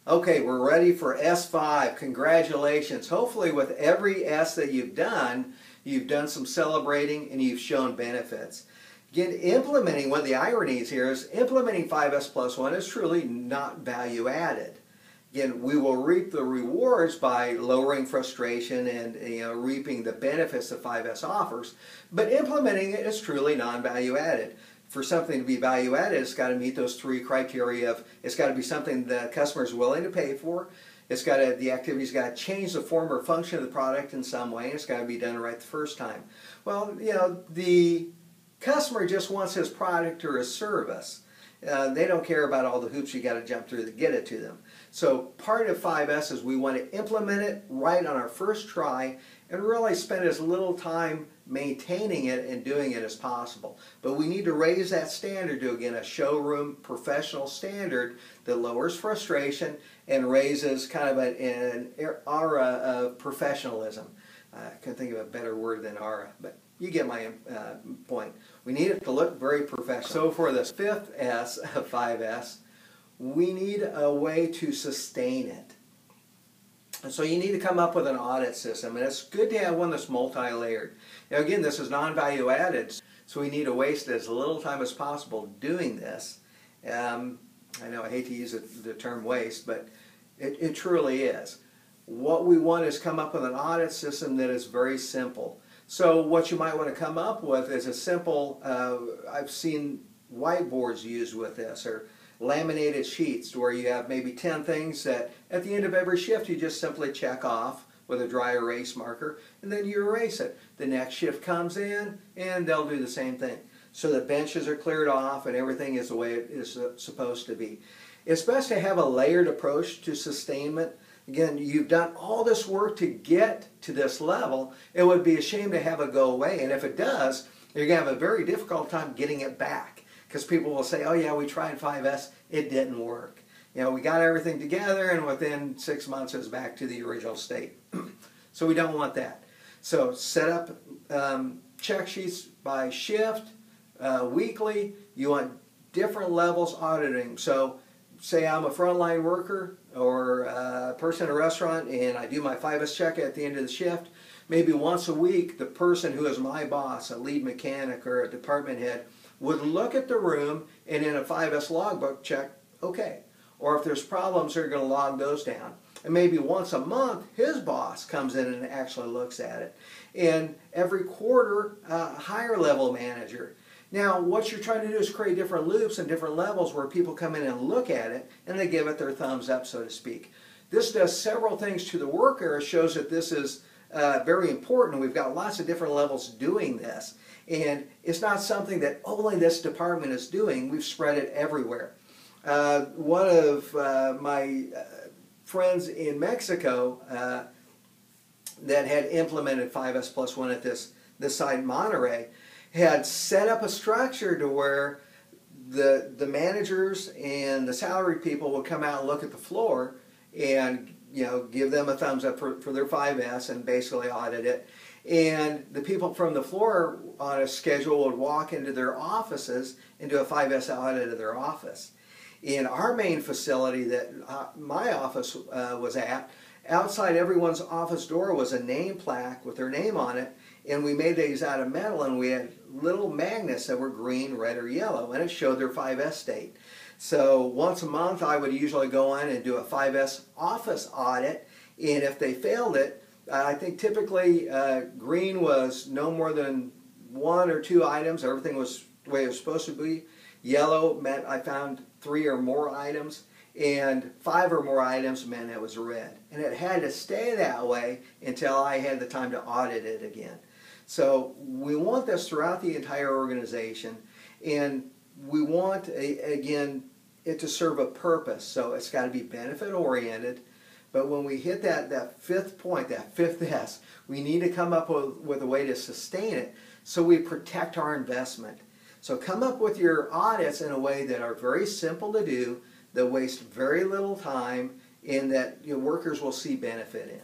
Okay, we're ready for S5. Congratulations. Hopefully with every S that you've done some celebrating and you've shown benefits. Again, implementing, one of the ironies here is implementing 5S+1 is truly not value added. Again, we will reap the rewards by lowering frustration and reaping the benefits that 5S offers, but implementing it is truly non-value added. For something to be value added, it's got to meet those three criteria of it's got to be something the customer is willing to pay for, the activity's got to change the form or function of the product in some way, and it's got to be done right the first time. Well, the customer just wants his product or his service. They don't care about all the hoops you got to jump through to get it to them. So part of 5S is we want to implement it right on our first try and really spend as little time maintaining it and doing it as possible. But we need to raise that standard to, again, a showroom professional standard that lowers frustration and raises kind of an aura of professionalism. I can't think of a better word than aura, but you get my point. We need it to look very professional. So for this fifth S of 5S, we need a way to sustain it. And so you need to come up with an audit system, and it's good to have one that's multi-layered. Now again, this is non-value added, so we need to waste as little time as possible doing this. I know I hate to use the term waste, but it truly is. What we want is come up with an audit system that is very simple. So what you might want to come up with is a simple, I've seen whiteboards used with this, or laminated sheets where you have maybe 10 things that at the end of every shift you just simply check off with a dry erase marker, and then you erase it. The next shift comes in and they'll do the same thing. So the benches are cleared off and everything is the way it is supposed to be. It's best to have a layered approach to sustainment. Again, you've done all this work to get to this level. It would be a shame to have it go away, and if it does, you're going to have a very difficult time getting it back, because people will say, oh yeah, we tried 5S, it didn't work. We got everything together and within 6 months it was back to the original state. So we don't want that. So set up check sheets by shift, weekly. You want different levels auditing. So say I'm a frontline worker or a person in a restaurant and I do my 5S check at the end of the shift. Maybe once a week the person who is my boss, a lead mechanic or a department head, would look at the room and in a 5S logbook check, okay. Or if there's problems, they're going to log those down. And maybe once a month, his boss comes in and actually looks at it. And every quarter, a higher level manager. Now, what you're trying to do is create different loops and different levels where people come in and look at it and they give it their thumbs up, so to speak. This does several things to the worker. It shows that this is very important. We've got lots of different levels doing this. And it's not something that only this department is doing. We've spread it everywhere. One of my friends in Mexico that had implemented 5S+1 at this site in Monterey had set up a structure to where the managers and the salaried people would come out and look at the floor and give them a thumbs up for their 5S and basically audit it. And the people from the floor on a schedule would walk into their offices and do a 5S audit of their office. In our main facility that my office was at, outside everyone's office door was a name plaque with their name on it, and we made these out of metal, and we had little magnets that were green, red, or yellow, and it showed their 5S state. So once a month I would usually go in and do a 5S office audit, and if they failed it, I think typically green was no more than 1 or 2 items. Everything was the way it was supposed to be. Yellow meant I found 3 or more items, and 5 or more items meant it was red. And it had to stay that way until I had the time to audit it again. So we want this throughout the entire organization, and we want, again, it to serve a purpose. So it's got to be benefit oriented. But when we hit that fifth point, that fifth S, we need to come up with a way to sustain it so we protect our investment. So come up with your audits in a way that are very simple to do, that waste very little time, and that your workers will see benefit in.